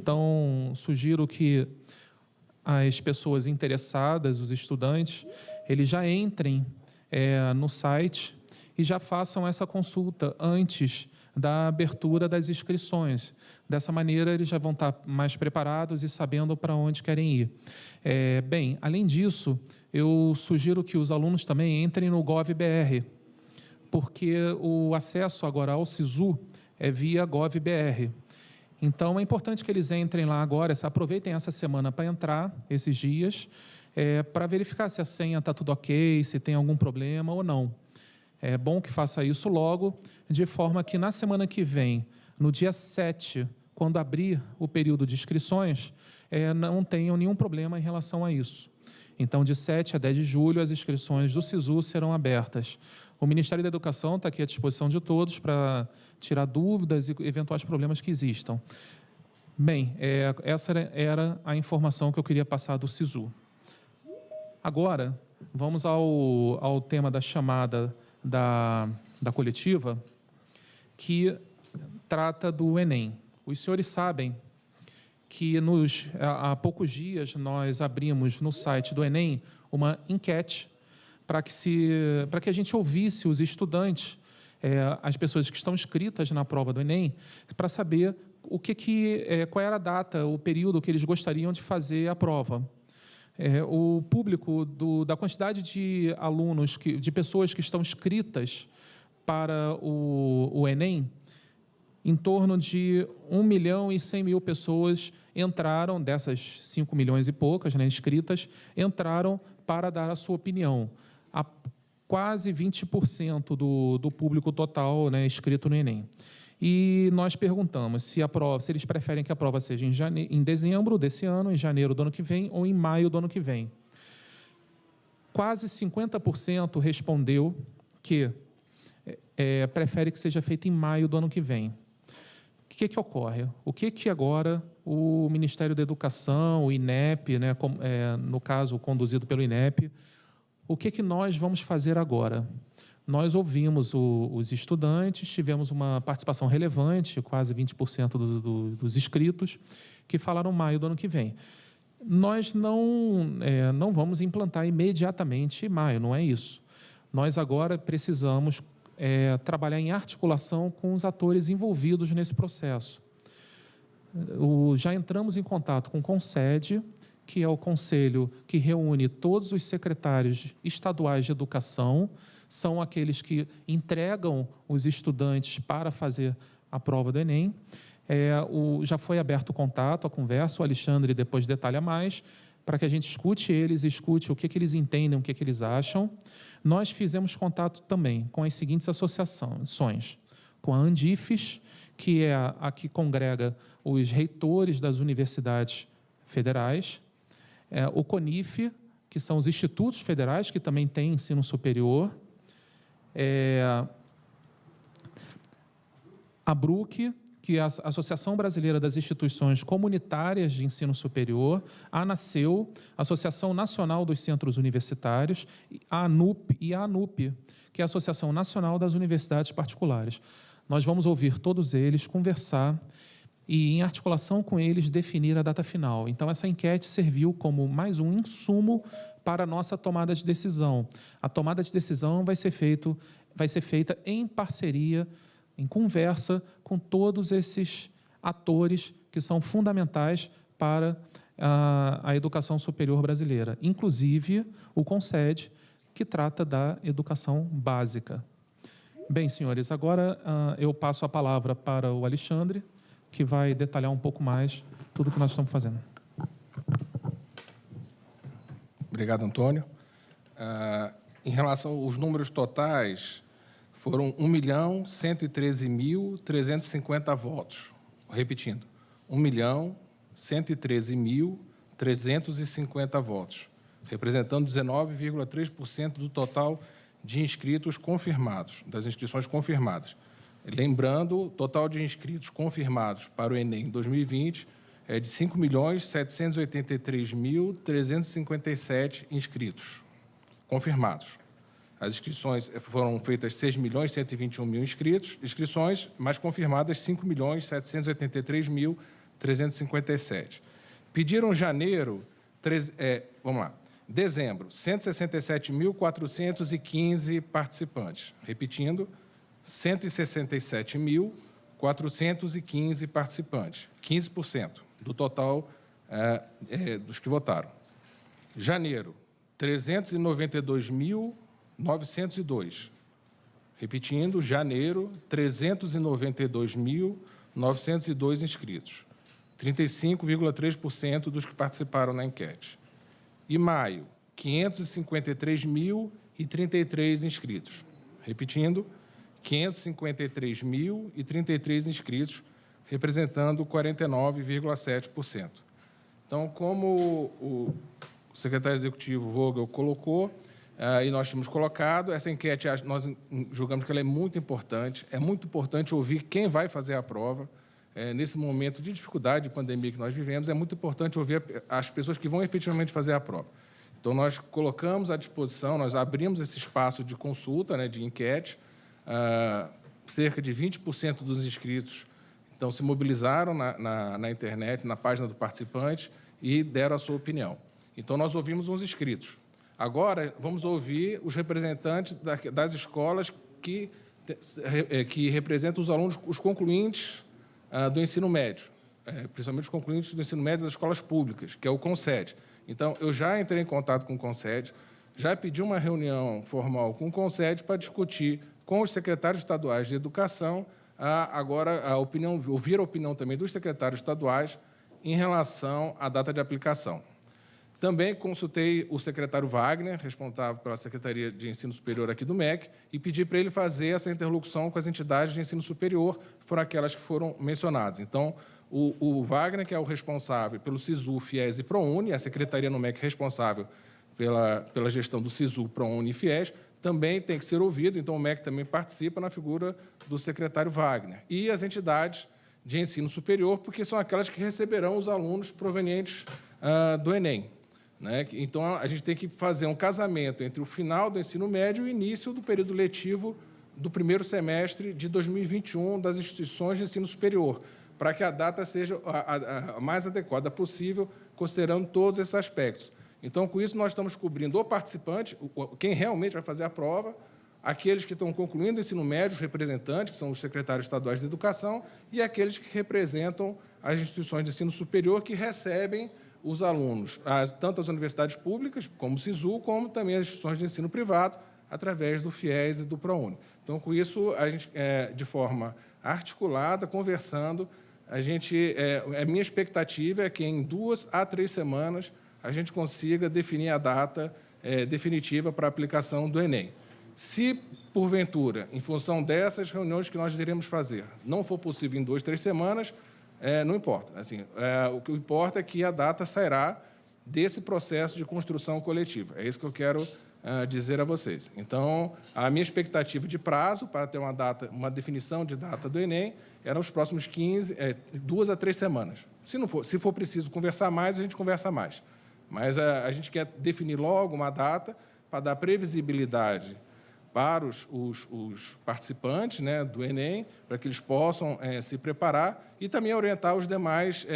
Então, sugiro que as pessoas interessadas, os estudantes, eles já entrem no site e já façam essa consulta antes da abertura das inscrições. Dessa maneira, eles já vão estar mais preparados e sabendo para onde querem ir. Bem, além disso, eu sugiro que os alunos também entrem no GovBR, porque o acesso agora ao SISU é via GovBR. Então, é importante que eles entrem lá agora, aproveitem essa semana para entrar, esses dias, para verificar se a senha está tudo ok, se tem algum problema ou não. É bom que faça isso logo, de forma que na semana que vem, no dia 7, quando abrir o período de inscrições, não tenham nenhum problema em relação a isso. Então, de 7 a 10 de julho, as inscrições do SISU serão abertas. O Ministério da Educação está aqui à disposição de todos para tirar dúvidas e eventuais problemas que existam. Bem, essa era a informação que eu queria passar do SISU. Agora, vamos ao tema da chamada da coletiva, que trata do Enem. Os senhores sabem que há poucos dias nós abrimos no site do Enem uma enquete para que a gente ouvisse os estudantes, as pessoas que estão inscritas na prova do Enem, para saber qual era a data, o período que eles gostariam de fazer a prova. O público da quantidade de alunos, de pessoas que estão inscritas para o Enem, em torno de 1.100.000 pessoas entraram, dessas 5 milhões e poucas, né, inscritas, entraram para dar a sua opinião. Quase 20% do público total, né, inscrito no Enem. E nós perguntamos se eles preferem que a prova seja em dezembro desse ano, em janeiro do ano que vem ou em maio do ano que vem. Quase 50% respondeu que prefere que seja feita em maio do ano que vem. O que ocorre? O que agora o Ministério da Educação, o INEP, né, no caso conduzido pelo INEP, o que nós vamos fazer agora? Nós ouvimos os estudantes, tivemos uma participação relevante, quase 20% dos inscritos, que falaram maio do ano que vem. Nós não vamos implantar imediatamente maio, não é isso. Nós agora precisamos trabalhar em articulação com os atores envolvidos nesse processo. Já entramos em contato com o CONSED, que é o conselho que reúne todos os secretários estaduais de educação, são aqueles que entregam os estudantes para fazer a prova do Enem. Já foi aberto o contato, a conversa, o Alexandre depois detalha mais, para que a gente escute o que eles entendem, o que eles acham. Nós fizemos contato também com as seguintes associações, com a Andifes, que é a que congrega os reitores das universidades federais, o CONIF, que são os institutos federais, que também têm ensino superior, a BRUC, que é a Associação Brasileira das Instituições Comunitárias de Ensino Superior, a ANACEU, Associação Nacional dos Centros Universitários, a ANUP e a ANUP, que é a Associação Nacional das Universidades Particulares. Nós vamos ouvir todos eles, conversar e, em articulação com eles, definir a data final. Então, essa enquete serviu como mais um insumo para a nossa tomada de decisão. A tomada de decisão vai ser feita em parceria, em conversa com todos esses atores que são fundamentais para a educação superior brasileira, inclusive o CONSED, que trata da educação básica. Bem, senhores, agora eu passo a palavra para o Alexandre, que vai detalhar um pouco mais tudo o que nós estamos fazendo. Obrigado, Antônio. Em relação aos números totais, foram 1.113.350 votos. Repetindo, 1.113.350 votos, representando 19,3% do total de inscritos confirmados, das inscrições confirmadas. Lembrando, o total de inscritos confirmados para o Enem 2020 é de 5.783.357 inscritos confirmados. As inscrições foram feitas 6.121.000 inscrições, mas confirmadas 5.783.357 357. Pediram janeiro, vamos lá, dezembro, 167.415 participantes. Repetindo, 167.415 participantes, 15% do total dos que votaram. Janeiro, 392.902. Repetindo, janeiro, 392.902 inscritos, 35,3% dos que participaram na enquete. E maio, 553.033 inscritos. Repetindo, 553.033 inscritos, representando 49,7%. Então, como o secretário executivo Vogel colocou, e nós tínhamos colocado, essa enquete, nós julgamos que ela é muito importante ouvir quem vai fazer a prova. Nesse momento de dificuldade, de pandemia que nós vivemos, é muito importante ouvir as pessoas que vão efetivamente fazer a prova. Então, nós colocamos à disposição, nós abrimos esse espaço de consulta, né, de enquete, cerca de 20% dos inscritos então, se mobilizaram na internet, na página do participante, e deram a sua opinião. Então, nós ouvimos os inscritos. Agora, vamos ouvir os representantes das escolas que representam os alunos, os concluintes do ensino médio, principalmente os concluintes do ensino médio das escolas públicas, que é o CONSED. Então, eu já entrei em contato com o CONSED, já pedi uma reunião formal com o CONSED para discutir com os secretários estaduais de educação, ouvir a opinião também dos secretários estaduais em relação à data de aplicação. Também consultei o secretário Wagner, responsável pela Secretaria de Ensino Superior aqui do MEC, e pedi para ele fazer essa interlocução com as entidades de ensino superior, que foram aquelas que foram mencionadas. Então, o Wagner, que é o responsável pelo SISU, FIES e ProUni, a Secretaria no MEC responsável pela gestão do SISU, ProUni e FIES, também tem que ser ouvido, então o MEC também participa na figura do secretário Wagner. E as entidades de ensino superior, porque são aquelas que receberão os alunos provenientes do Enem. Né? Então, a gente tem que fazer um casamento entre o final do ensino médio e o início do período letivo do primeiro semestre de 2021 das instituições de ensino superior, para que a data seja a mais adequada possível, considerando todos esses aspectos. Então, com isso, nós estamos cobrindo o participante, quem realmente vai fazer a prova, aqueles que estão concluindo o ensino médio, os representantes, que são os secretários estaduais de educação, e aqueles que representam as instituições de ensino superior que recebem os alunos, tanto as universidades públicas, como o SISU, como também as instituições de ensino privado, através do FIES e do ProUni. Então, com isso, a gente, de forma articulada, conversando, a minha expectativa é que em 2 a 3 semanas a gente consiga definir a data definitiva para a aplicação do Enem. Se, porventura, em função dessas reuniões que nós iremos fazer, não for possível em 2, 3 semanas, não importa. Assim, o que importa é que a data sairá desse processo de construção coletiva. É isso que eu quero dizer a vocês. Então, a minha expectativa de prazo para ter uma definição de data do Enem era os próximos 2 a 3 semanas. Se for preciso conversar mais, a gente conversa mais. Mas a gente quer definir logo uma data para dar previsibilidade para os participantes, né, do Enem, para que eles possam se preparar e também orientar os demais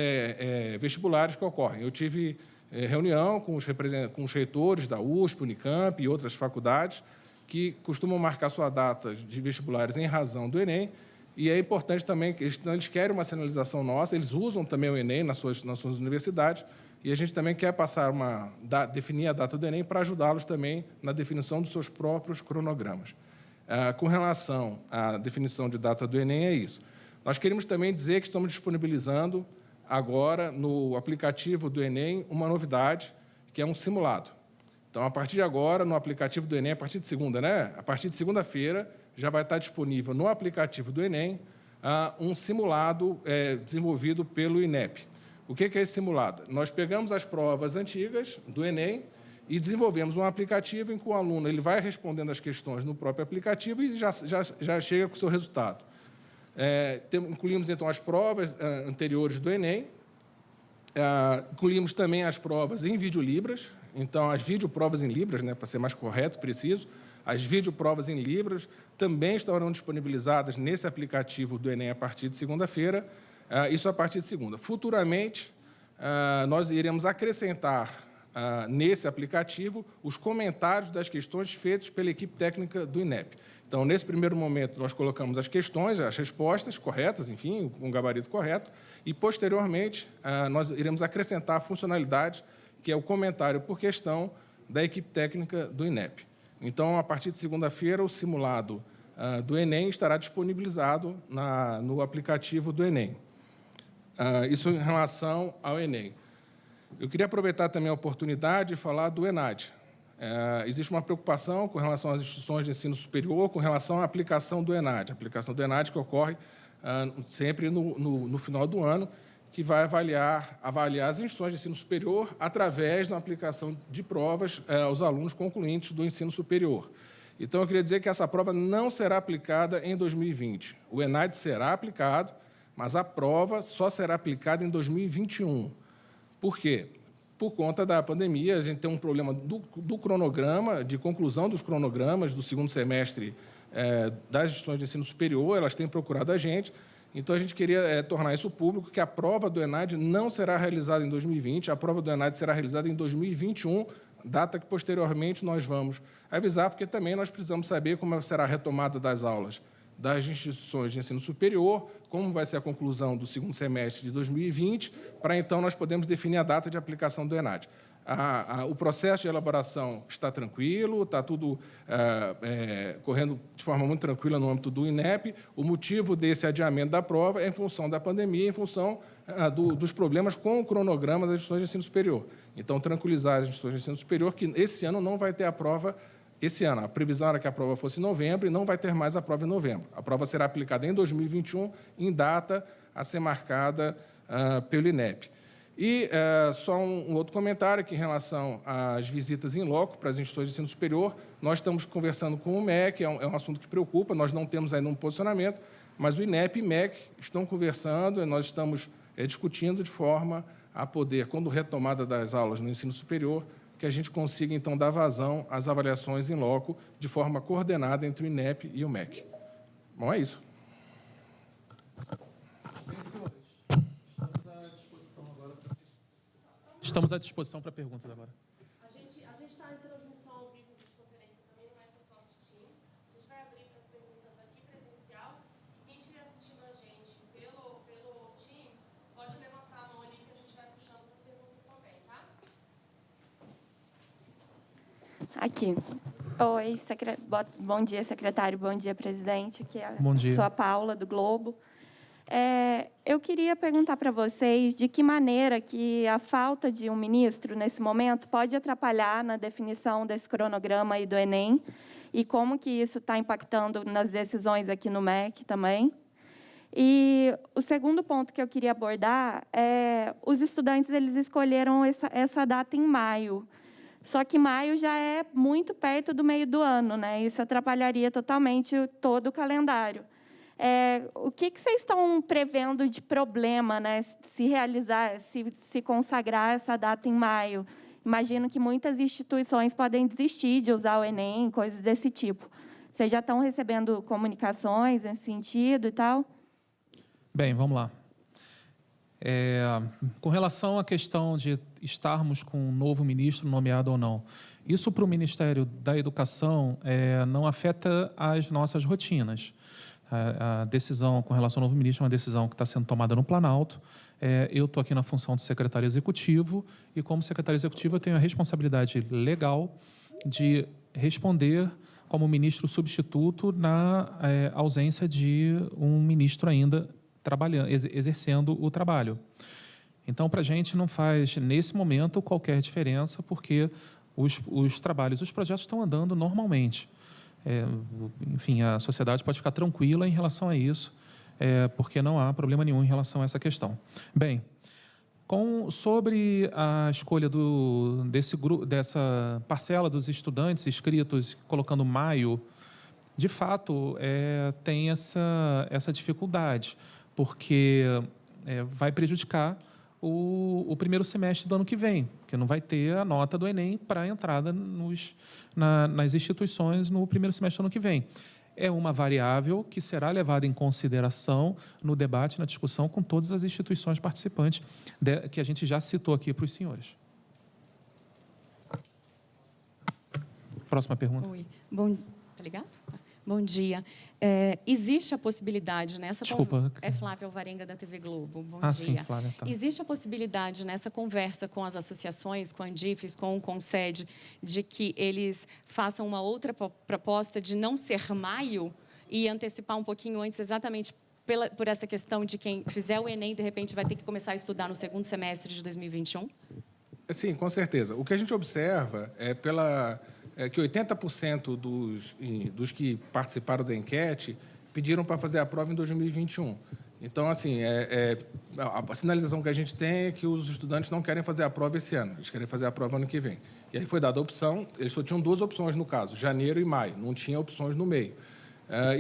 vestibulares que ocorrem. Eu tive reunião com os reitores da USP, Unicamp e outras faculdades que costumam marcar sua data de vestibulares em razão do Enem, e é importante também que eles querem uma sinalização nossa, eles usam também o Enem nas suas universidades, e a gente também quer definir a data do Enem para ajudá-los também na definição dos seus próprios cronogramas. Com relação à definição de data do Enem, é isso. Nós queremos também dizer que estamos disponibilizando agora no aplicativo do Enem uma novidade, que é um simulado. Então, a partir de agora, no aplicativo do Enem, a partir de segunda, né? A partir de segunda-feira, já vai estar disponível no aplicativo do Enem um simulado desenvolvido pelo INEP. O que é esse simulado? Nós pegamos as provas antigas do Enem e desenvolvemos um aplicativo em que o aluno ele vai respondendo as questões no próprio aplicativo e já chega com o seu resultado. Incluímos, então, as provas anteriores do Enem, incluímos também as provas em videolibras, então, as videoprovas em libras, né, para ser mais correto, preciso, as videoprovas em libras também estarão disponibilizadas nesse aplicativo do Enem a partir de segunda-feira. Isso a partir de segunda. Futuramente, nós iremos acrescentar nesse aplicativo os comentários das questões feitas pela equipe técnica do INEP. Então, nesse primeiro momento, nós colocamos as questões, as respostas corretas, enfim, com o gabarito correto, e, posteriormente, nós iremos acrescentar a funcionalidade, que é o comentário por questão da equipe técnica do INEP. Então, a partir de segunda-feira, o simulado do Enem estará disponibilizado no aplicativo do Enem. Isso em relação ao Enem. Eu queria aproveitar também a oportunidade de falar do ENAD. Existe uma preocupação com relação às instituições de ensino superior, com relação à aplicação do ENAD. A aplicação do ENAD que ocorre sempre no final do ano, que vai avaliar as instituições de ensino superior através da aplicação de provas aos alunos concluintes do ensino superior. Então, eu queria dizer que essa prova não será aplicada em 2020. O ENAD será aplicado, mas a prova só será aplicada em 2021. Por quê? Por conta da pandemia, a gente tem um problema do cronograma, de conclusão dos cronogramas do segundo semestre das instituições de ensino superior, elas têm procurado a gente. Então, a gente queria tornar isso público, que a prova do ENAD não será realizada em 2020, a prova do ENAD será realizada em 2021, data que, posteriormente, nós vamos avisar, porque também nós precisamos saber como será a retomada das aulas das instituições de ensino superior, como vai ser a conclusão do segundo semestre de 2020, para, então, nós podermos definir a data de aplicação do ENAD. O processo de elaboração está tranquilo, está tudo correndo de forma muito tranquila no âmbito do INEP. O motivo desse adiamento da prova é em função da pandemia, em função dos problemas com o cronograma das instituições de ensino superior. Então, tranquilizar as instituições de ensino superior que esse ano não vai ter a prova. Esse ano, a previsão era que a prova fosse em novembro e não vai ter mais a prova em novembro. A prova será aplicada em 2021, em data a ser marcada pelo INEP. E só um outro comentário aqui em relação às visitas em loco para as instituições de ensino superior. Nós estamos conversando com o MEC, é um assunto que preocupa, nós não temos ainda um posicionamento, mas o INEP e o MEC estão conversando e nós estamos discutindo de forma a poder, quando retomada das aulas no ensino superior, que a gente consiga, então, dar vazão às avaliações em loco de forma coordenada entre o INEP e o MEC. Bom, é isso. Bem, senhores, estamos à disposição para perguntas agora. A gente está em transmissão ao vivo de conferência também no Microsoft Teams. A gente vai abrir para as perguntas aqui presencial. E quem estiver assistindo a gente pelo Teams, pode levantar a mão ali que a gente vai puxando para as perguntas também, tá? Aqui. Oi, bom dia, secretário. Bom dia, presidente. Aqui é Bom dia. Sou a Paula, do Globo. Eu queria perguntar para vocês de que maneira que a falta de um ministro, nesse momento, pode atrapalhar na definição desse cronograma aí do Enem e como que isso está impactando nas decisões aqui no MEC também. E o segundo ponto que eu queria abordar é os estudantes eles escolheram essa data em maio. Só que maio já é muito perto do meio do ano, né? Isso atrapalharia totalmente todo o calendário. O que vocês estão prevendo de problema, né? Se consagrar essa data em maio? Imagino que muitas instituições podem desistir de usar o Enem, coisas desse tipo. Vocês já estão recebendo comunicações nesse sentido e tal? Bem, vamos lá. Com relação à questão de estarmos com um novo ministro nomeado ou não, isso para o Ministério da Educação não afeta as nossas rotinas. A decisão com relação ao novo ministro é uma decisão que está sendo tomada no Planalto. Eu estou aqui na função de secretário executivo e, como secretário executivo, eu tenho a responsabilidade legal de responder como ministro substituto na ausência de um ministro ainda exercendo o trabalho. Então, para a gente não faz, nesse momento, qualquer diferença, porque os trabalhos, os projetos estão andando normalmente. Enfim, a sociedade pode ficar tranquila em relação a isso, porque não há problema nenhum em relação a essa questão. Bem, sobre a escolha dessa parcela dos estudantes inscritos, colocando maio, de fato, tem essa dificuldade, porque vai prejudicar o primeiro semestre do ano que vem, porque não vai ter a nota do Enem para a entrada nas instituições no primeiro semestre do ano que vem. é uma variável que será levada em consideração no debate, na discussão com todas as instituições participantes que a gente já citou aqui para os senhores. Próxima pergunta. Oi. Tá ligado? Bom dia. Existe a possibilidade nessa... Desculpa. É Flávia Alvarenga, da TV Globo. Bom dia. Sim, Flávia. Tá. Existe a possibilidade nessa conversa com as associações, com a Andifes, com o Conced, de que eles façam uma outra proposta de não ser maio e antecipar um pouquinho antes, exatamente por essa questão de quem fizer o Enem, de repente, vai ter que começar a estudar no segundo semestre de 2021? Sim, com certeza. O que a gente observa é que 80% dos que participaram da enquete pediram para fazer a prova em 2021. Então, assim, a sinalização que a gente tem é que os estudantes não querem fazer a prova esse ano, eles querem fazer a prova ano que vem. E aí foi dada a opção, eles só tinham 2 opções no caso, janeiro e maio, não tinha opções no meio.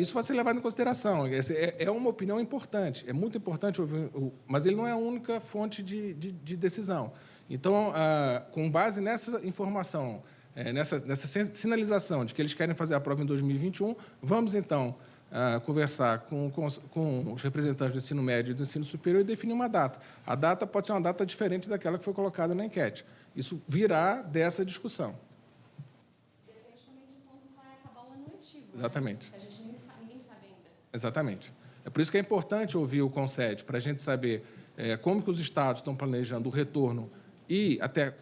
Isso vai ser levado em consideração. É uma opinião importante, é muito importante ouvir, mas ele não é a única fonte de decisão. Então, com base nessa informação, nessa sinalização de que eles querem fazer a prova em 2021, vamos, então, conversar com os representantes do ensino médio e do ensino superior e definir uma data. A data pode ser uma data diferente daquela que foi colocada na enquete. Isso virá dessa discussão. Depende também de quando vai acabar o ano letivo. Exatamente. A gente ninguém sabe ainda. Exatamente. É por isso que é importante ouvir o Conced, para a gente saber como que os estados estão planejando o retorno e até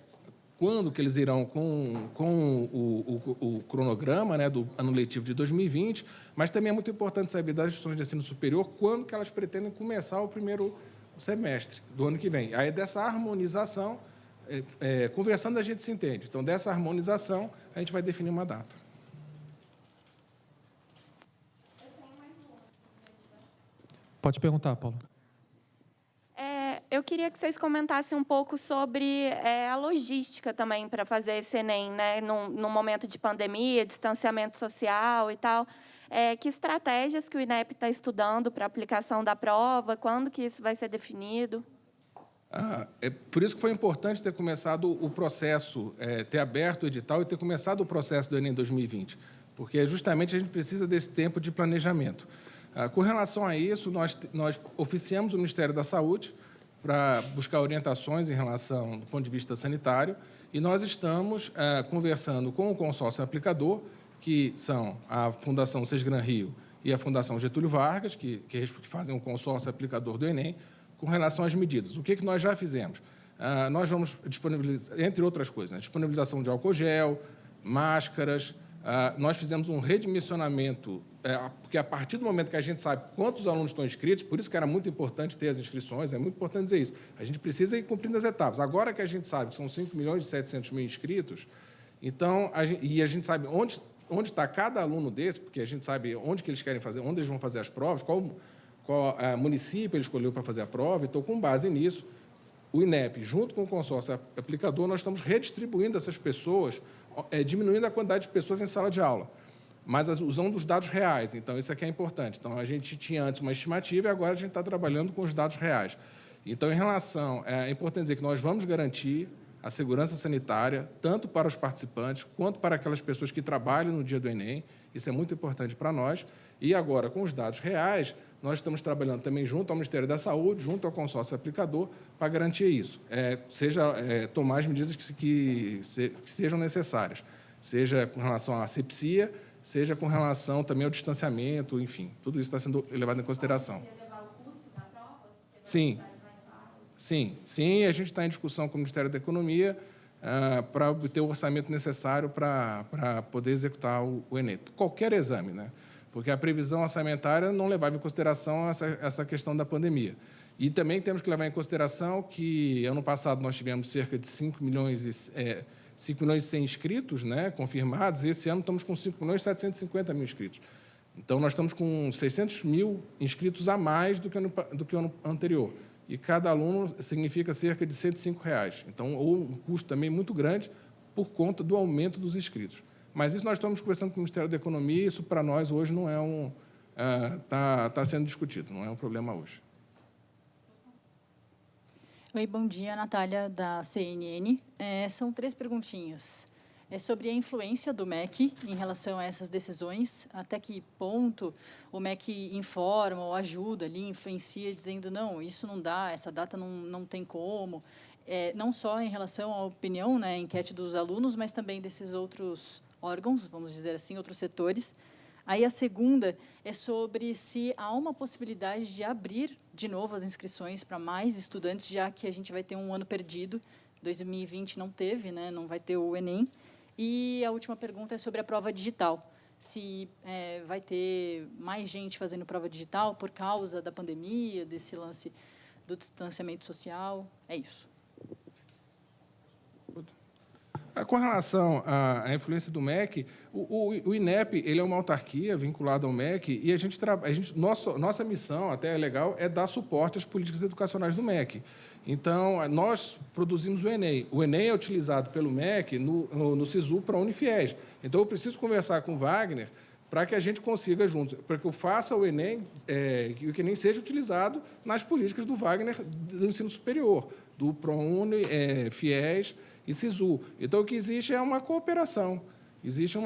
quando que eles irão com o cronograma, né, do ano letivo de 2020, mas também é muito importante saber das instituições de ensino superior quando que elas pretendem começar o primeiro semestre do ano que vem. Aí, dessa harmonização, conversando, a gente se entende. Então, dessa harmonização, a gente vai definir uma data. Pode perguntar, Paulo. Eu queria que vocês comentassem um pouco sobre a logística também para fazer esse Enem, né? No momento de pandemia, distanciamento social e tal. Que estratégias que o INEP está estudando para a aplicação da prova? Quando que isso vai ser definido? É por isso que foi importante ter começado o processo, ter aberto o edital e ter começado o processo do Enem 2020, porque justamente a gente precisa desse tempo de planejamento. Com relação a isso, nós oficiamos o Ministério da Saúde para buscar orientações em relação do ponto de vista sanitário, e nós estamos conversando com o consórcio aplicador, que são a Fundação Sesgran Rio e a Fundação Getúlio Vargas, que fazem um consórcio aplicador do Enem, com relação às medidas. O que nós já fizemos? Nós vamos disponibilizar, entre outras coisas, né, disponibilização de álcool gel, máscaras. Nós fizemos um redimensionamento, porque a partir do momento que a gente sabe quantos alunos estão inscritos, por isso que era muito importante ter as inscrições, é muito importante dizer isso. A gente precisa ir cumprindo as etapas. Agora que a gente sabe que são 5.700.000 inscritos, então, a gente sabe onde está cada aluno desse, porque a gente sabe onde que eles querem fazer, onde eles vão fazer as provas, qual município ele escolheu para fazer a prova. Então, com base nisso, o INEP, junto com o consórcio aplicador, nós estamos redistribuindo essas pessoas, diminuindo a quantidade de pessoas em sala de aula, mas usando os dados reais. Então, isso aqui é importante. Então, a gente tinha antes uma estimativa e agora a gente está trabalhando com os dados reais. Então, em relação... É importante dizer que nós vamos garantir a segurança sanitária, tanto para os participantes, quanto para aquelas pessoas que trabalham no dia do Enem. Isso é muito importante para nós. E agora, com os dados reais, nós estamos trabalhando também junto ao Ministério da Saúde, junto ao consórcio aplicador, para garantir isso. Tomar as medidas que sejam necessárias, seja com relação à asepsia, seja com relação também ao distanciamento, enfim, tudo isso está sendo levado em consideração. Sim. Sim, a gente está em discussão com o Ministério da Economia para obter o orçamento necessário para poder executar o Enem. Qualquer exame, né? Porque a previsão orçamentária não levava em consideração essa questão da pandemia. E também temos que levar em consideração que, ano passado, nós tivemos cerca de 5.100.000 inscritos, né, confirmados, e esse ano estamos com 5.750.000 inscritos. Então, nós estamos com 600.000 inscritos a mais do que o ano anterior. E cada aluno significa cerca de R$ 105. Então, ou um custo também muito grande por conta do aumento dos inscritos. Mas isso nós estamos conversando com o Ministério da Economia, e isso para nós hoje não é está sendo discutido, não é um problema hoje. Oi, bom dia, Natália, da CNN. São 3 perguntinhas. é sobre a influência do MEC em relação a essas decisões, até que ponto o MEC informa ou ajuda ali, influencia, dizendo, não, isso não dá, essa data não tem como, não só em relação à opinião, né, enquete dos alunos, mas também desses outros órgãos, vamos dizer assim, outros setores. Aí a segunda é sobre se há uma possibilidade de abrir de novo as inscrições para mais estudantes, já que a gente vai ter um ano perdido, 2020 não teve, né, não vai ter o Enem. E a última pergunta é sobre a prova digital. Se vai ter mais gente fazendo prova digital por causa da pandemia, desse lance do distanciamento social. É isso. Com relação à influência do MEC, o INEP ele é uma autarquia vinculada ao MEC e nossa missão, até é legal, é dar suporte às políticas educacionais do MEC. Então, nós produzimos o Enem. O Enem é utilizado pelo MEC no SISU para a Unifies. Então, eu preciso conversar com o Wagner para que a gente consiga juntos, para que eu faça o Enem, que o Enem seja utilizado nas políticas do Wagner do ensino superior, do ProUni, FIES e SISU. Então, o que existe é uma cooperação. Existe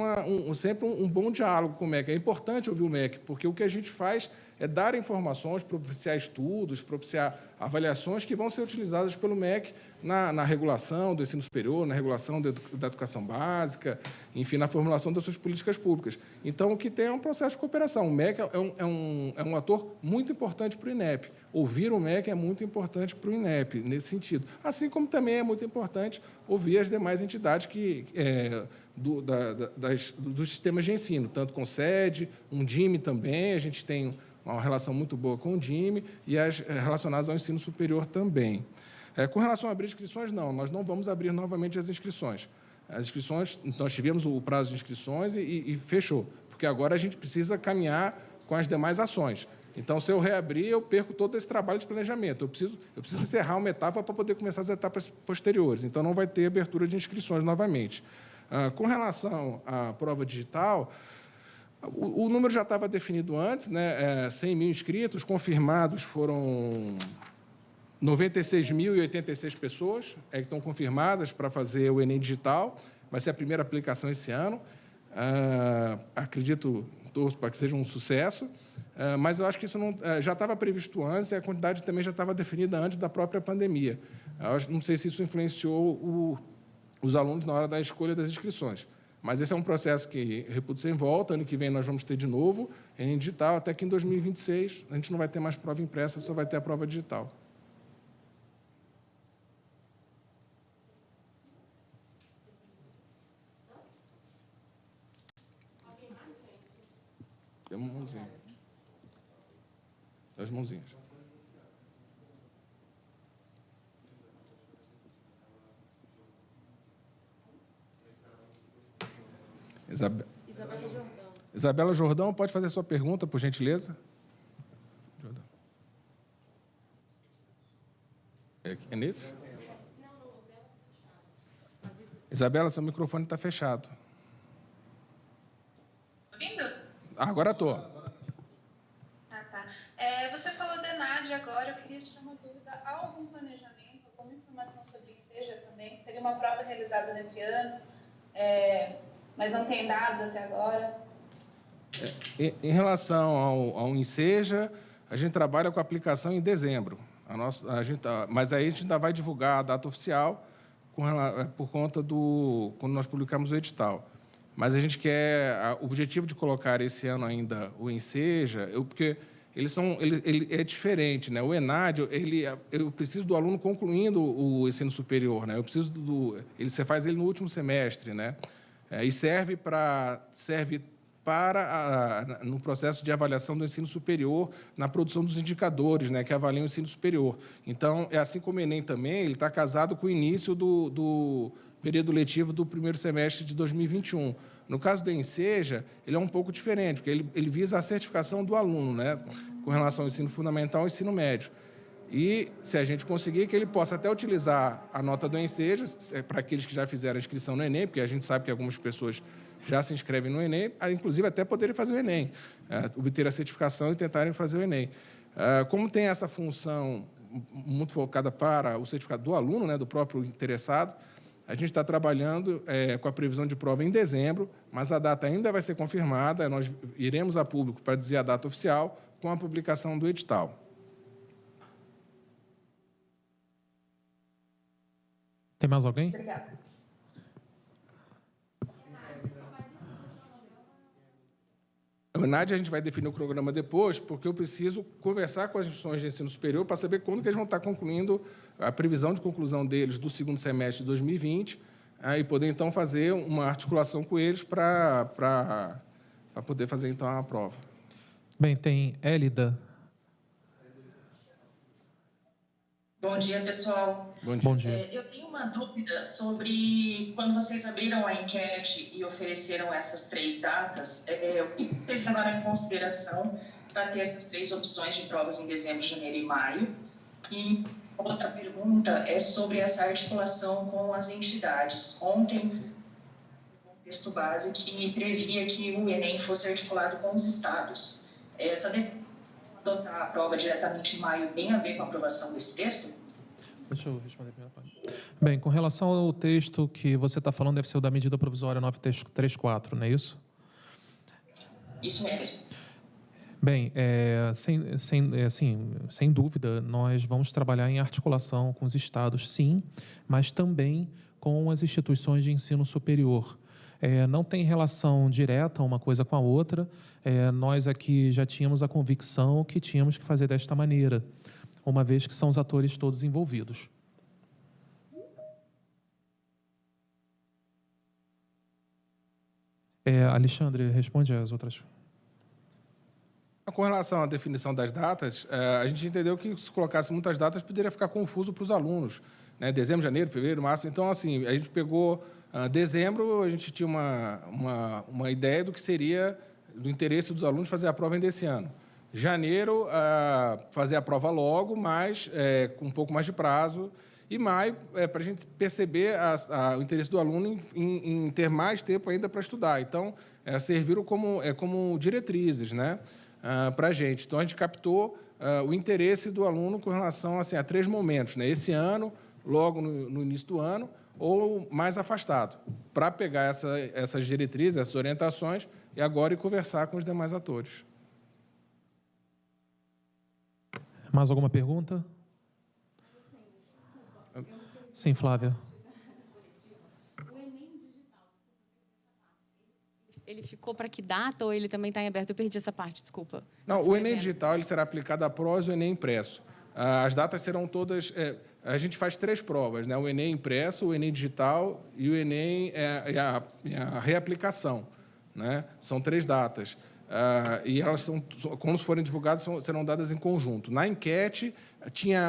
sempre um bom diálogo com o MEC. É importante ouvir o MEC, porque o que a gente faz é dar informações, propiciar estudos, propiciar avaliações que vão ser utilizadas pelo MEC na regulação do ensino superior, na regulação da educação básica, enfim, na formulação das suas políticas públicas. Então, o que tem é um processo de cooperação. O MEC é um ator muito importante para o INEP. Ouvir o MEC é muito importante para o INEP, nesse sentido. Assim como também é muito importante ouvir as demais entidades dos sistemas de ensino, tanto com SED, DIME também, a gente tem uma relação muito boa com o DIME, e as relacionadas ao ensino superior também. Com relação a abrir inscrições, não, nós não vamos abrir novamente as inscrições. As inscrições, nós tivemos o prazo de inscrições e fechou, porque agora a gente precisa caminhar com as demais ações. Então, se eu reabrir, eu perco todo esse trabalho de planejamento. Eu preciso encerrar uma etapa para poder começar as etapas posteriores. Então, não vai ter abertura de inscrições novamente. Com relação à prova digital, o número já estava definido antes, né? 100 mil inscritos, confirmados foram 96.086 pessoas que estão confirmadas para fazer o Enem digital. Vai ser a primeira aplicação esse ano. Acredito, torço para que seja um sucesso, mas eu acho que isso já estava previsto antes e a quantidade também já estava definida antes da própria pandemia. Eu não sei se isso influenciou os alunos na hora da escolha das inscrições. Mas esse é um processo que, reputo, sem volta. Ano que vem nós vamos ter de novo Enem digital, até que em 2026 a gente não vai ter mais prova impressa, só vai ter a prova digital. Alguém mais, gente? Tem uma mãozinha. As mãozinhas. Isabela Jordão. Isabela Jordão, pode fazer sua pergunta, por gentileza? Jordão. É nesse? Isabela, seu microfone está fechado. Ouvindo? Agora estou. Ah, tá. Você falou da ENAD agora, eu queria tirar uma dúvida. Há algum planejamento, alguma informação sobre isso seja também? Seria uma prova realizada nesse ano, mas não tem dados até agora? Em relação ao Enseja, a gente trabalha com a aplicação em dezembro. Mas aí a gente ainda vai divulgar a data oficial por conta quando nós publicamos o edital. Mas a gente o objetivo de colocar esse ano ainda o Enseja, porque ele é diferente, né? O ENAD, eu preciso do aluno concluindo o ensino superior, né? Você faz ele no último semestre, né? E serve para no processo de avaliação do ensino superior, na produção dos indicadores, né, que avaliam o ensino superior. Então, assim como o Enem também, ele está casado com o início do período letivo do primeiro semestre de 2021. No caso do Enseja, ele é um pouco diferente, porque ele visa a certificação do aluno, né, com relação ao ensino fundamental e ensino médio. E, se a gente conseguir, que ele possa até utilizar a nota do Enseja, para aqueles que já fizeram a inscrição no Enem, porque a gente sabe que algumas pessoas já se inscrevem no Enem, inclusive até poderem fazer o Enem, obter a certificação e tentarem fazer o Enem. Como tem essa função muito focada para o certificado do aluno, né, do próprio interessado, A gente está trabalhando com a previsão de prova em dezembro, mas a data ainda vai ser confirmada. Nós iremos a público para dizer a data oficial com a publicação do edital. Tem mais alguém? Obrigada. O ENAD a gente vai definir o cronograma depois, porque eu preciso conversar com as instituições de ensino superior para saber quando que eles vão estar concluindo a previsão de conclusão deles do segundo semestre de 2020, e poder, então, fazer uma articulação com eles para poder fazer, então, a prova. Bem, tem Élida. Bom dia, pessoal. Bom dia. Bom dia. Eu tenho uma dúvida sobre quando vocês abriram a enquete e ofereceram essas 3 datas, o que vocês levaram em consideração para ter essas 3 opções de provas em dezembro, janeiro e maio? E outra pergunta é sobre essa articulação com as entidades. Ontem, o texto base que previa que o Enem fosse articulado com os estados. Essa decisão de adotar a prova diretamente em maio tem a ver com a aprovação desse texto? Deixa eu responder a primeira parte. Bem, com relação ao texto que você está falando, deve ser o da medida provisória 934, não é isso? Isso mesmo. Bem, sem dúvida, nós vamos trabalhar em articulação com os estados, sim, mas também com as instituições de ensino superior. Não tem relação direta uma coisa com a outra. Nós aqui já tínhamos a convicção que tínhamos que fazer desta maneira, uma vez que são os atores todos envolvidos. Alexandre, responde às outras. Com relação à definição das datas, a gente entendeu que se colocasse muitas datas poderia ficar confuso para os alunos, né? Dezembro, janeiro, fevereiro, março. Então, assim, a gente pegou dezembro, a gente tinha uma ideia do que seria do interesse dos alunos fazer a prova ainda esse ano. Janeiro, fazer a prova logo, mas com um pouco mais de prazo. E maio, para a gente perceber o interesse do aluno em ter mais tempo ainda para estudar. Então, serviram como diretrizes, né, para a gente. Então, a gente captou o interesse do aluno com relação assim, a 3 momentos, né? Esse ano, logo no início do ano, ou mais afastado, para pegar essas diretrizes, essas orientações, e agora conversar com os demais atores. Mais alguma pergunta? Sim, Flávia. Ele ficou para que data ou ele também está em aberto? Eu perdi essa parte, desculpa. Não, o Enem digital ele será aplicado após o Enem impresso. As datas serão todas... a gente faz 3 provas, né? O Enem impresso, o Enem digital e o Enem a reaplicação, né? São 3 datas. E elas quando forem divulgadas, serão dadas em conjunto. Na enquete, tinha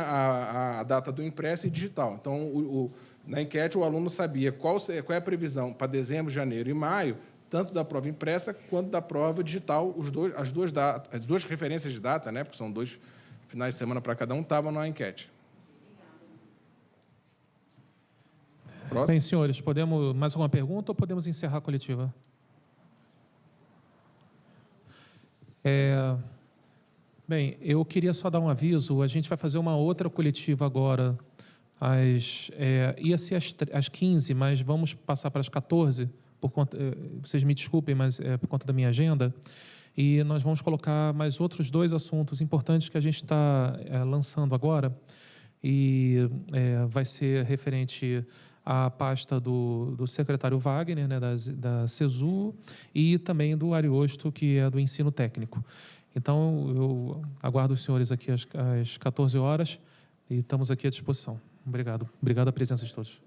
a data do impresso e digital. Então, na enquete, o aluno sabia qual é a previsão para dezembro, janeiro e maio, tanto da prova impressa quanto da prova digital. As duas referências de data, né, porque são 2 finais de semana para cada um, estavam na enquete. Próximo. Bem, senhores, podemos mais alguma pergunta ou podemos encerrar a coletiva? Bem, eu queria só dar um aviso. A gente vai fazer uma outra coletiva agora, ia ser às 15, mas vamos passar para as 14, por conta, vocês me desculpem, mas é por conta da minha agenda. E nós vamos colocar mais outros 2 assuntos importantes que a gente está lançando agora. E vai ser referente à pasta do secretário Wagner, né, da CESU, e também do Ariosto, que é do ensino técnico. Então, eu aguardo os senhores aqui às 14 horas e estamos aqui à disposição. Obrigado. Obrigado a presença de todos.